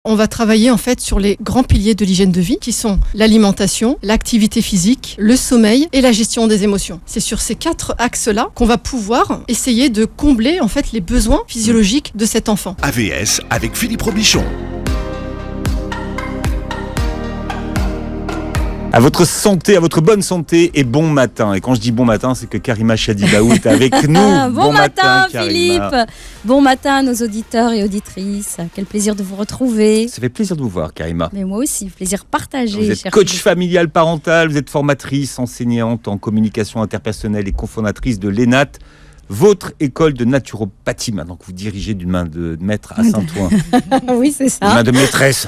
On va travailler en fait sur les grands piliers de l'hygiène de vie qui sont l'alimentation, l'activité physique, le sommeil et la gestion des émotions. C'est sur ces 4 axes-là qu'on va pouvoir essayer de combler en fait les besoins physiologiques de cet enfant. AVS avec Philippe Robichon. À votre santé, à votre bonne santé et bon matin. Et quand je dis bon matin, c'est que Karima Chadibaou est avec nous. Bon matin Karima. Philippe. Bon matin à nos auditeurs et auditrices. Quel plaisir de vous retrouver. Ça fait plaisir de vous voir, Karima. Mais moi aussi, plaisir partagé. Vous êtes coach familial parental, vous êtes formatrice, enseignante en communication interpersonnelle et cofondatrice de l'ENAT, votre école de naturopathie, maintenant que vous dirigez d'une main de maître à Saint-Ouen. Oui, c'est ça. Une main de maîtresse.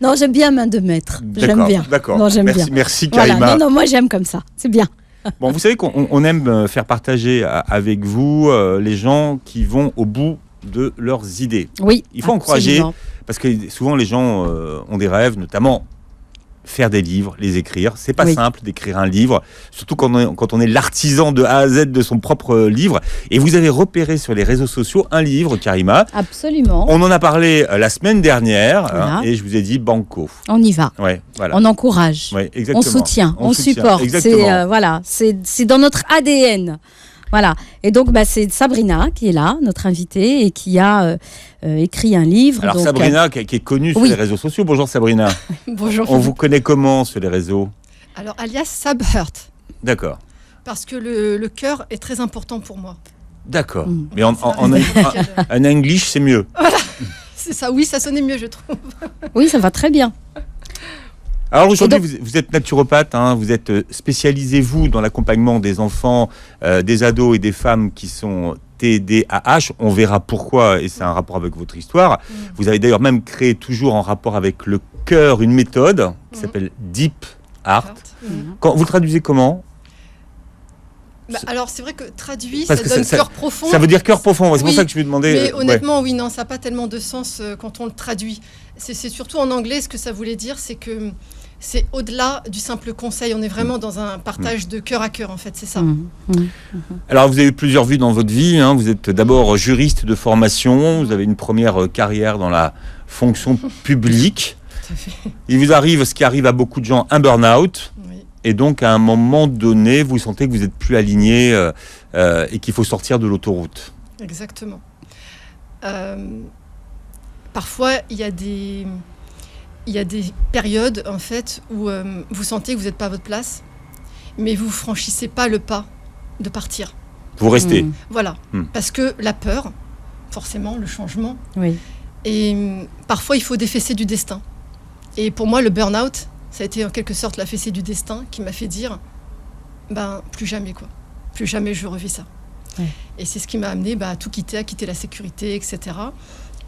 Non, j'aime bien main de maître. J'aime bien. D'accord. Non, j'aime bien. Merci Karima. Voilà. Non, moi j'aime comme ça. C'est bien. Bon, vous savez qu'on aime faire partager avec vous les gens qui vont au bout de leurs idées. Oui. Il faut encourager, parce que souvent les gens ont des rêves, notamment faire des livres, les écrire. C'est pas simple d'écrire un livre, surtout quand on est l'artisan de A à Z de son propre livre. Et vous avez repéré sur les réseaux sociaux un livre, Karima. Absolument. On en a parlé la semaine dernière, voilà. Et je vous ai dit banco. On y va. Ouais, voilà. On encourage. Ouais, exactement. On soutient. On supporte. Exactement. C'est dans notre ADN. Voilà. Et donc, c'est Sabrina qui est là, notre invitée, et qui a écrit un livre. Alors, donc, Sabrina, qui est connue sur les réseaux sociaux. Bonjour, Sabrina. Bonjour. On vous connaît comment sur les réseaux? Alors, alias Sab Heart. D'accord. Parce que le cœur est très important pour moi. D'accord. Mais en English, c'est mieux. Voilà. C'est ça. Oui, ça sonnait mieux, je trouve. Oui, ça va très bien. Alors aujourd'hui, vous êtes naturopathe, vous êtes spécialisé, vous, dans l'accompagnement des enfants, des ados et des femmes qui sont TDAH. On verra pourquoi, et c'est un rapport avec votre histoire. Vous avez d'ailleurs même créé, toujours en rapport avec le cœur, une méthode qui s'appelle Deep Heart. Vous le traduisez comment ? Alors c'est vrai que traduit, parce ça donne cœur profond. Ça veut dire cœur profond, c'est pour ça que je lui demandais. Mais honnêtement, oui, non, ça n'a pas tellement de sens quand on le traduit. C'est surtout en anglais, ce que ça voulait dire, c'est que c'est au-delà du simple conseil. On est vraiment dans un partage de cœur à cœur, en fait, c'est ça. Alors vous avez eu plusieurs vies dans votre vie. Vous êtes d'abord juriste de formation, vous avez une première carrière dans la fonction publique. Tout à fait. Il vous arrive ce qui arrive à beaucoup de gens, un burn-out. Et donc, à un moment donné, vous sentez que vous n'êtes plus aligné et qu'il faut sortir de l'autoroute. Exactement. Parfois, il y a des périodes, en fait, où vous sentez que vous n'êtes pas à votre place, mais vous ne franchissez pas le pas de partir. Vous restez. Voilà. Parce que la peur, forcément, le changement. Oui. Et parfois, il faut défaisser du destin. Et pour moi, le burn-out, ça a été en quelque sorte la fessée du destin qui m'a fait dire plus jamais quoi. Plus jamais je revis ça. Ouais. Et c'est ce qui m'a amené à tout quitter, à quitter la sécurité, etc.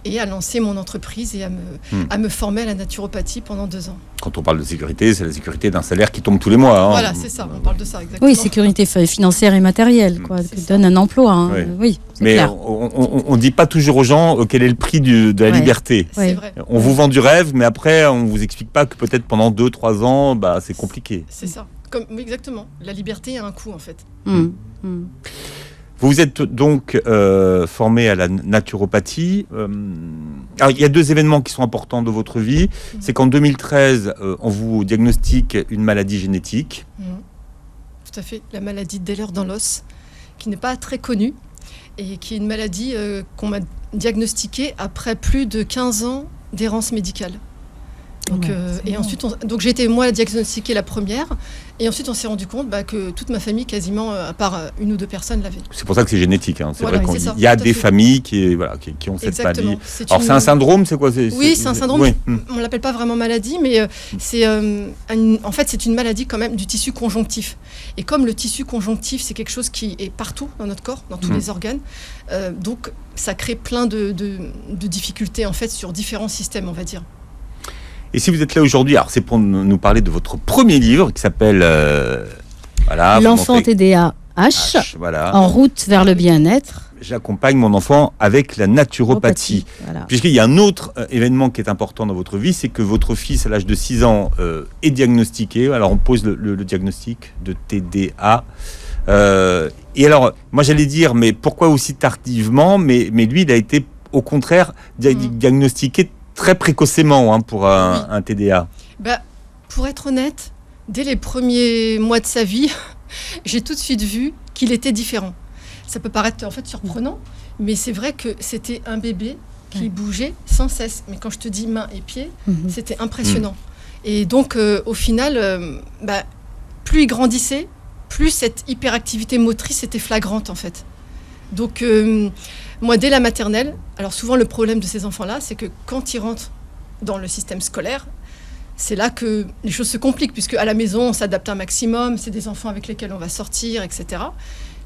Et à lancer mon entreprise et à me former à la naturopathie pendant 2 ans. Quand on parle de sécurité, c'est la sécurité d'un salaire qui tombe tous les mois. Voilà, c'est ça, on parle de ça, exactement. Oui, sécurité qui financière et matérielle, qui donne un emploi. Oui, mais clair. On ne dit pas toujours aux gens quel est le prix de la liberté. C'est vrai. On vous vend du rêve, mais après, on ne vous explique pas que peut-être pendant 2-3 ans, c'est compliqué. C'est ça, exactement. La liberté a un coût, en fait. Vous êtes donc formé à la naturopathie. Alors, il y a 2 événements qui sont importants de votre vie. C'est qu'en 2013, on vous diagnostique une maladie génétique. Tout à fait, la maladie d'Ehlers-Danlos, qui n'est pas très connue et qui est une maladie qu'on m'a diagnostiquée après plus de 15 ans d'errance médicale. Donc, et ensuite, j'ai été moi diagnostiquée la première, et ensuite on s'est rendu compte que toute ma famille, quasiment, à part 1 ou 2 personnes, l'avait. C'est pour ça que c'est génétique. C'est voilà, vrai qu'il y a des familles qui ont cette maladie. C'est un syndrome, c'est quoi? Oui, c'est un syndrome. Oui. On l'appelle pas vraiment maladie, mais c'est en fait c'est une maladie quand même du tissu conjonctif. Et comme le tissu conjonctif, c'est quelque chose qui est partout dans notre corps, dans tous les organes, donc ça crée plein de difficultés en fait sur différents systèmes, on va dire. Et si vous êtes là aujourd'hui, alors c'est pour nous parler de votre premier livre qui s'appelle L'enfant TDAH, en route vers le bien-être. J'accompagne mon enfant avec la naturopathie. Voilà. Puisqu'il y a un autre événement qui est important dans votre vie, c'est que votre fils, à l'âge de 6 ans, est diagnostiqué. Alors on pose le diagnostic de TDA. Et alors, moi j'allais dire, mais pourquoi aussi tardivement ? Mais lui, il a été au contraire diagnostiqué très précocement pour un TDA. Bah, pour être honnête, dès les premiers mois de sa vie, j'ai tout de suite vu qu'il était différent. Ça peut paraître en fait surprenant, mais c'est vrai que c'était un bébé qui bougeait sans cesse. Mais quand je te dis mains et pieds, c'était impressionnant. Et donc, au final, plus il grandissait, plus cette hyperactivité motrice était flagrante en fait. Donc, moi, dès la maternelle, alors souvent le problème de ces enfants-là, c'est que quand ils rentrent dans le système scolaire, c'est là que les choses se compliquent, puisque à la maison, on s'adapte un maximum, c'est des enfants avec lesquels on va sortir, etc.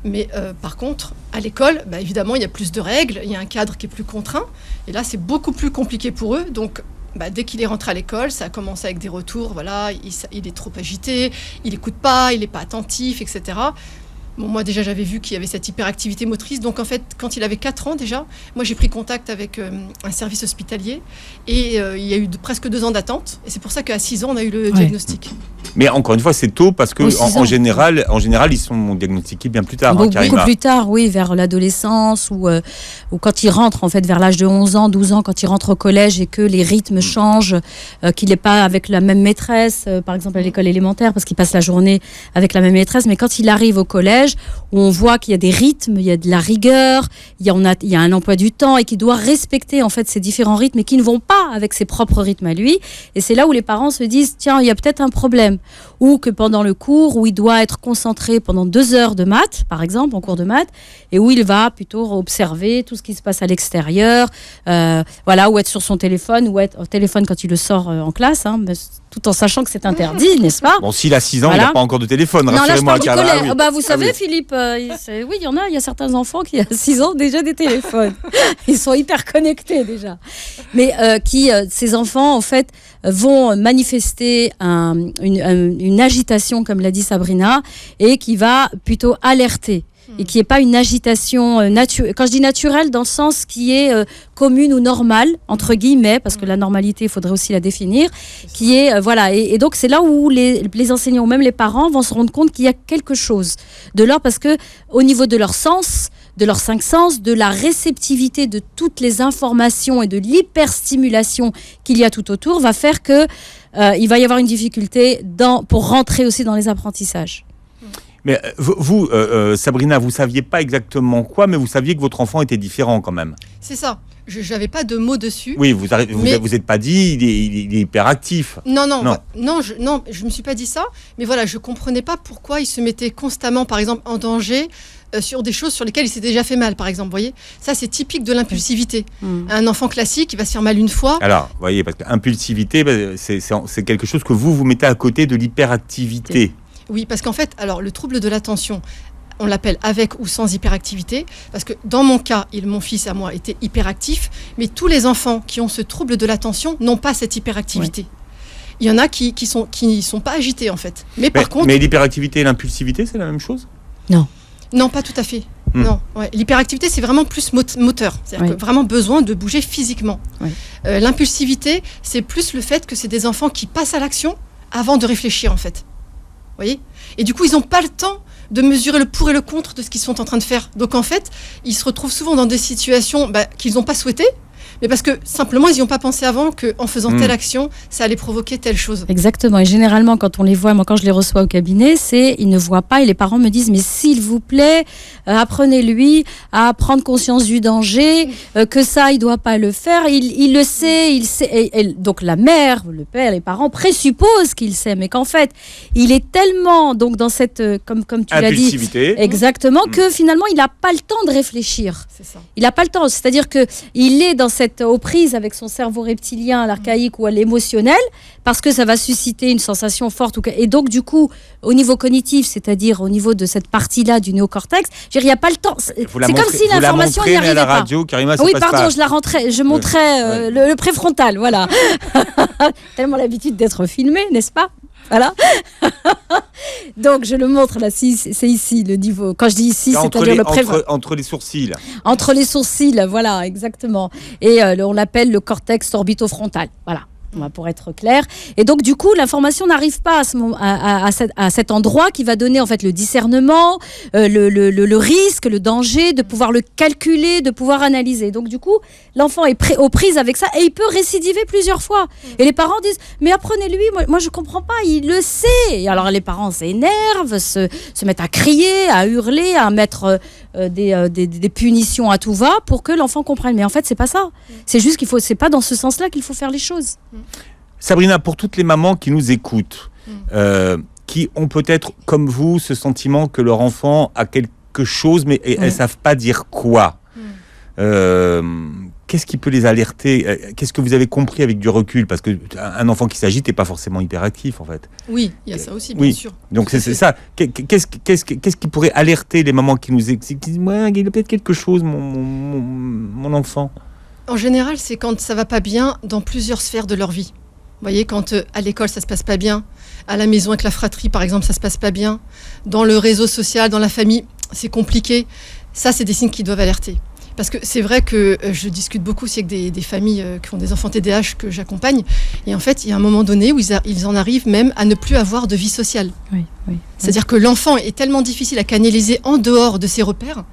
Mais par contre, à l'école, évidemment, il y a plus de règles, il y a un cadre qui est plus contraint, et là, c'est beaucoup plus compliqué pour eux. Donc, dès qu'il est rentré à l'école, ça a commencé avec des retours, voilà, il est trop agité, il n'écoute pas, il n'est pas attentif, etc. Bon, moi, déjà, j'avais vu qu'il y avait cette hyperactivité motrice. Donc, en fait, quand il avait 4 ans déjà, moi, j'ai pris contact avec un service hospitalier. Et il y a eu presque 2 ans d'attente. Et c'est pour ça qu'à 6 ans, on a eu le diagnostic. Mais encore une fois, c'est tôt parce que en général, ils sont diagnostiqués bien plus tard. Beaucoup plus tard, oui, vers l'adolescence ou quand il rentre, en fait, vers l'âge de 11 ans, 12 ans, quand il rentre au collège et que les rythmes changent, qu'il n'est pas avec la même maîtresse, par exemple à l'école élémentaire, parce qu'il passe la journée avec la même maîtresse. Mais quand il arrive au collège, où on voit qu'il y a des rythmes, il y a de la rigueur, il y a un emploi du temps et qu'il doit respecter en fait ces différents rythmes et qui ne vont pas avec ses propres rythmes à lui. Et c'est là où les parents se disent tiens, il y a peut-être un problème. Ou que pendant le cours où il doit être concentré pendant 2 heures de maths, par exemple, en cours de maths, et où il va plutôt observer tout ce qui se passe à l'extérieur, ou être sur son téléphone, ou être au téléphone quand il le sort en classe, tout en sachant que c'est interdit, n'est-ce pas ? Bon, s'il a 6 ans, il n'a pas encore de téléphone, rassurez-moi. Non, là, je parle du collège. Vous savez, Philippe, oui, il y a certains enfants qui, à 6 ans, déjà des téléphones. Ils sont hyper connectés, déjà. Mais ces enfants, en fait, vont manifester une agitation, comme l'a dit Sabrina, et qui va plutôt alerter. Et qui n'est pas une agitation naturelle. Quand je dis naturelle, dans le sens qui est commune ou normale, entre guillemets, parce que la normalité, il faudrait aussi la définir, qui est, et donc c'est là où les enseignants ou même les parents vont se rendre compte qu'il y a quelque chose de l'ordre, parce que au niveau de leur sens, de leurs 5 sens, de la réceptivité de toutes les informations et de l'hyperstimulation qu'il y a tout autour, va faire que il va y avoir une difficulté pour rentrer aussi dans les apprentissages. Mais vous, Sabrina, vous ne saviez pas exactement quoi, mais vous saviez que votre enfant était différent quand même. C'est ça. Je n'avais pas de mots dessus. Oui, vous n'êtes pas dit, il est hyperactif. Non, je ne me suis pas dit ça. Mais voilà, je ne comprenais pas pourquoi il se mettait constamment, par exemple, en danger sur des choses sur lesquelles il s'est déjà fait mal, par exemple. Vous voyez, ça, c'est typique de l'impulsivité. Un enfant classique, il va se faire mal une fois. Alors, vous voyez, parce que l'impulsivité, c'est quelque chose que vous mettez à côté de l'hyperactivité. Oui, parce qu'en fait, alors, le trouble de l'attention, on l'appelle avec ou sans hyperactivité, parce que dans mon cas, mon fils à moi était hyperactif, mais tous les enfants qui ont ce trouble de l'attention n'ont pas cette hyperactivité. Ouais. Il y en a qui sont pas agités en fait. Mais l'hyperactivité et l'impulsivité, c'est la même chose ? Non, pas tout à fait. Non, l'hyperactivité, c'est vraiment plus moteur, c'est-à-dire que vraiment besoin de bouger physiquement. L'impulsivité, c'est plus le fait que c'est des enfants qui passent à l'action avant de réfléchir en fait. Vous voyez ? Et du coup, ils n'ont pas le temps de mesurer le pour et le contre de ce qu'ils sont en train de faire. Donc en fait, ils se retrouvent souvent dans des situations qu'ils n'ont pas souhaitées, mais parce que simplement, ils n'y ont pas pensé avant qu'en faisant telle action, ça allait provoquer telle chose. Exactement. Et généralement, quand on les voit, moi quand je les reçois au cabinet, ils ne voient pas et les parents me disent, mais s'il vous plaît, apprenez-lui à prendre conscience du danger, que ça, il ne doit pas le faire. Il le sait, il sait. Et donc la mère, le père, les parents présupposent qu'il sait, mais qu'en fait, il est tellement donc dans cette, comme tu l'as dit, exactement, que finalement, il n'a pas le temps de réfléchir. C'est ça. Il n'a pas le temps. C'est-à-dire qu'il est dans cette aux prises avec son cerveau reptilien, l'archaïque ou à l'émotionnel, parce que ça va susciter une sensation forte. Et donc, du coup, au niveau cognitif, c'est-à-dire au niveau de cette partie-là du néocortex, il n'y a pas le temps. C'est comme si l'information n'y arrivait pas. Karima, oui, pardon, je montrais le préfrontal, voilà. Tellement l'habitude d'être filmé, n'est-ce pas ? Voilà. Donc, je le montre là, c'est ici le niveau. Quand je dis ici, c'est-à-dire le préfrontal. Entre les sourcils. Entre les sourcils, voilà, exactement. Et on l'appelle le cortex orbitofrontal. Voilà. pour être clair. Et donc, du coup, l'information n'arrive pas à cet endroit qui va donner en fait le discernement, le risque, le danger, de pouvoir le calculer, de pouvoir analyser. Donc, du coup, l'enfant est aux prises avec ça et il peut récidiver plusieurs fois. Et les parents disent, mais apprenez-lui, moi je comprends pas, il le sait. Et alors, les parents s'énervent, se mettent à crier, à hurler, à mettre des punitions à tout va pour que l'enfant comprenne. Mais en fait, c'est pas ça. C'est juste c'est pas dans ce sens-là qu'il faut faire les choses. Sabrina, pour toutes les mamans qui nous écoutent, qui ont peut-être, comme vous, ce sentiment que leur enfant a quelque chose, mais elles ne savent pas dire quoi. Qu'est-ce qui peut les alerter ? Qu'est-ce que vous avez compris avec du recul ? Parce qu'un enfant qui s'agite n'est pas forcément hyperactif, en fait. Oui, il y a ça aussi, bien sûr. Donc c'est ça. Qu'est-ce qui pourrait alerter les mamans qui nous écoutent, qui disent, ouais, il a peut-être quelque chose, mon enfant ? En général, c'est quand ça va pas bien dans plusieurs sphères de leur vie. Vous voyez, quand à l'école, ça se passe pas bien, à la maison avec la fratrie, par exemple, ça se passe pas bien, dans le réseau social, dans la famille, c'est compliqué. Ça, c'est des signes qui doivent alerter. Parce que c'est vrai que je discute beaucoup aussi avec des familles qui ont des enfants TDAH que j'accompagne. Et en fait, il y a un moment donné où ils en arrivent même à ne plus avoir de vie sociale. Oui. C'est-à-dire que l'enfant est tellement difficile à canaliser en dehors de ses repères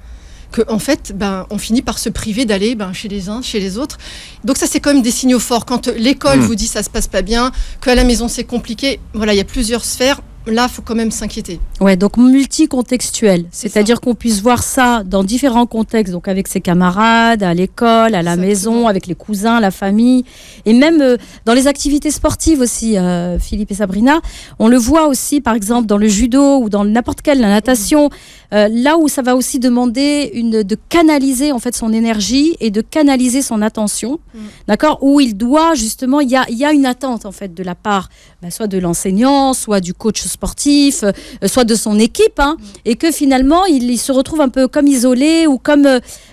qu'en fait, on finit par se priver d'aller chez les uns, chez les autres. Donc ça, c'est quand même des signaux forts. Quand l'école vous dit ça se passe pas bien, qu'à la maison c'est compliqué, voilà, il y a plusieurs sphères. Là, il faut quand même s'inquiéter. Ouais, donc multicontextuel. C'est-à-dire qu'on puisse voir ça dans différents contextes, donc avec ses camarades, à l'école, à la maison, avec les cousins, la famille, et même dans les activités sportives aussi, Philippe et Sabrina. On le voit aussi, par exemple, dans le judo ou dans n'importe quelle, la natation, là où ça va aussi demander de canaliser en fait son énergie et de canaliser son attention, d'accord, où il doit justement, il y a une attente en fait de la part, soit de l'enseignant, soit du coach sportif, soit de son équipe, et que finalement il se retrouve un peu comme isolé ou comme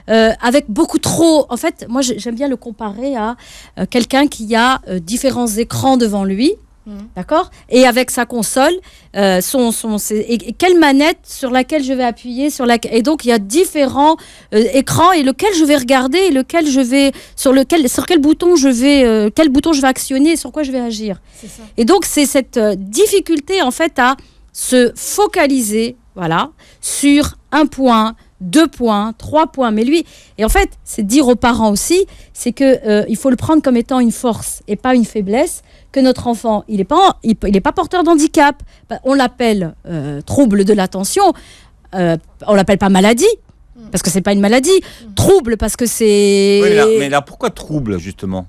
avec beaucoup trop. En fait, moi j'aime bien le comparer à quelqu'un qui a différents écrans devant lui. D'accord ? Et avec sa console, et quelle manette sur laquelle je vais appuyer, et donc il y a différents écrans et lequel je vais regarder et lequel je vais sur quel bouton je vais actionner et sur quoi je vais agir. C'est ça. Et donc c'est cette difficulté en fait à se focaliser, voilà, sur un point, 2 points, 3 points. Mais lui, et en fait, c'est dire aux parents aussi, c'est que il faut le prendre comme étant une force et pas une faiblesse. Que notre enfant, il est pas porteur d'handicap. On l'appelle trouble de l'attention. On l'appelle pas maladie parce que c'est pas une maladie. Trouble parce que c'est. Oui, mais là, pourquoi trouble justement ?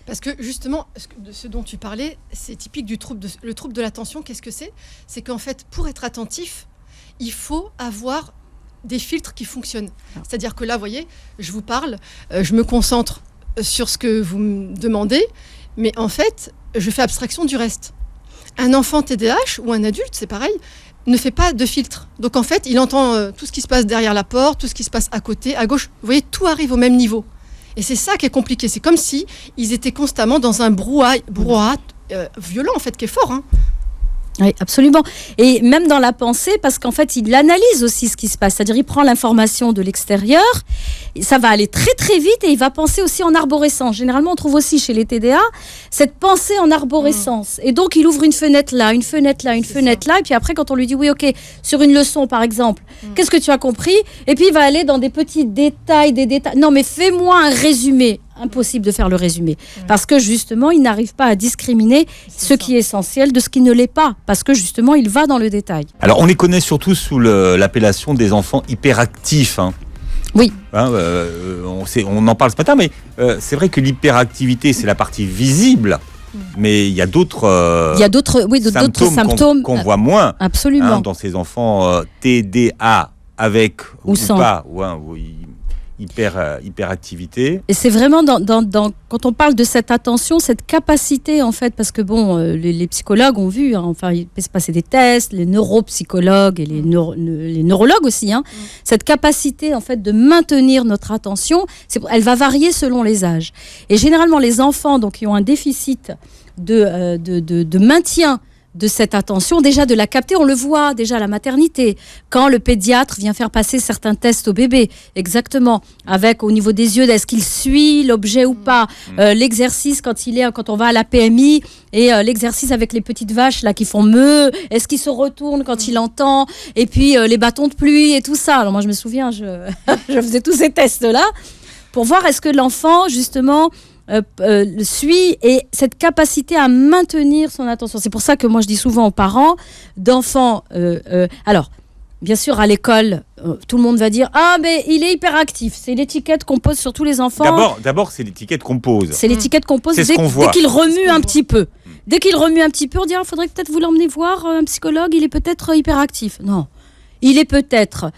Parce que justement, de ce dont tu parlais, c'est typique du trouble le trouble de l'attention. Qu'est-ce que c'est ? C'est qu'en fait, pour être attentif, il faut avoir des filtres qui fonctionnent. C'est-à-dire que là, vous voyez, je vous parle, je me concentre sur ce que vous me demandez, mais en fait, je fais abstraction du reste. Un enfant TDAH ou un adulte, c'est pareil, ne fait pas de filtre. Donc en fait, il entend tout ce qui se passe derrière la porte, tout ce qui se passe à côté, à gauche. Vous voyez, tout arrive au même niveau. Et c'est ça qui est compliqué. C'est comme si ils étaient constamment dans un brouhaha violent, en fait, qui est fort. Oui, absolument. Et même dans la pensée, parce qu'en fait, il analyse aussi ce qui se passe. C'est-à-dire, il prend l'information de l'extérieur, ça va aller très très vite et il va penser aussi en arborescence. Généralement, on trouve aussi chez les TDA cette pensée en arborescence. Et donc, il ouvre une fenêtre là, une fenêtre là, une fenêtre là. Et puis après, quand on lui dit, oui, ok, sur une leçon, par exemple, qu'est-ce que tu as compris ? Et puis, il va aller dans des petits détails, Non, mais fais-moi un résumé. Impossible de faire le résumé. Parce que justement, il n'arrive pas à discriminer qui est essentiel de ce qui ne l'est pas. Parce que justement, il va dans le détail. Alors, on les connaît surtout sous l'appellation des enfants hyperactifs. Oui. On en parle ce matin, mais c'est vrai que l'hyperactivité, c'est la partie visible. Mais il y a d'autres symptômes qu'on voit moins. Absolument. Dans ces enfants TDA avec ou sans. Pas. Hyperactivité. Et c'est vraiment quand on parle de cette attention, cette capacité en fait, parce que les psychologues ont vu, il peut se passer des tests, les neuropsychologues et les neurologues aussi, cette capacité en fait de maintenir notre attention, elle va varier selon les âges. Et généralement les enfants qui ont un déficit de maintien de cette attention, déjà de la capter, on le voit déjà à la maternité, quand le pédiatre vient faire passer certains tests au bébé, exactement, avec au niveau des yeux, est-ce qu'il suit l'objet ou pas, l'exercice quand on va à la PMI, et l'exercice avec les petites vaches là qui font meuh, est-ce qu'il se retourne quand il entend, et puis les bâtons de pluie et tout ça. Alors moi je me souviens, je faisais tous ces tests-là, pour voir est-ce que l'enfant justement... suit et cette capacité à maintenir son attention. C'est pour ça que moi je dis souvent aux parents d'enfants, alors bien sûr à l'école tout le monde va dire ah mais il est hyperactif, c'est l'étiquette qu'on pose sur tous les enfants. D'abord c'est l'étiquette qu'on pose. C'est l'étiquette qu'on pose dès qu'il remue un petit peu. Dès qu'il remue un petit peu, on dit il faudrait peut-être vous l'emmener voir un psychologue, il est peut-être hyperactif. Non, il est peut-être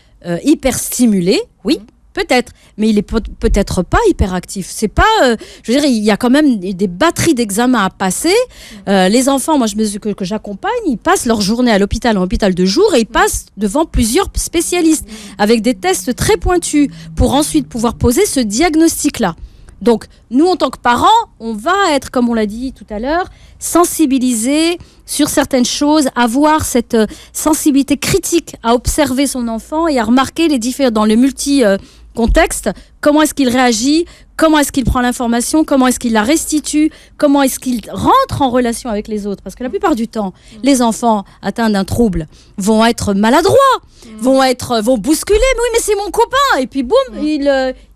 hyper stimulé, oui. Peut-être, mais il est peut-être pas hyperactif. C'est pas, je veux dire, il y a quand même des batteries d'examens à passer. Les enfants, moi, que j'accompagne, ils passent leur journée à l'hôpital, en hôpital de jour, et ils passent devant plusieurs spécialistes avec des tests très pointus pour ensuite pouvoir poser ce diagnostic-là. Donc, nous, en tant que parents, on va être, comme on l'a dit tout à l'heure, sensibilisés sur certaines choses, avoir cette sensibilité critique à observer son enfant et à remarquer les différents dans les contexte, comment est-ce qu'il réagit, comment est-ce qu'il prend l'information, comment est-ce qu'il la restitue, comment est-ce qu'il rentre en relation avec les autres. Parce que la plupart du temps, les enfants atteints d'un trouble vont être maladroits, vont bousculer, mais oui, mais c'est mon copain. Et puis boum, ils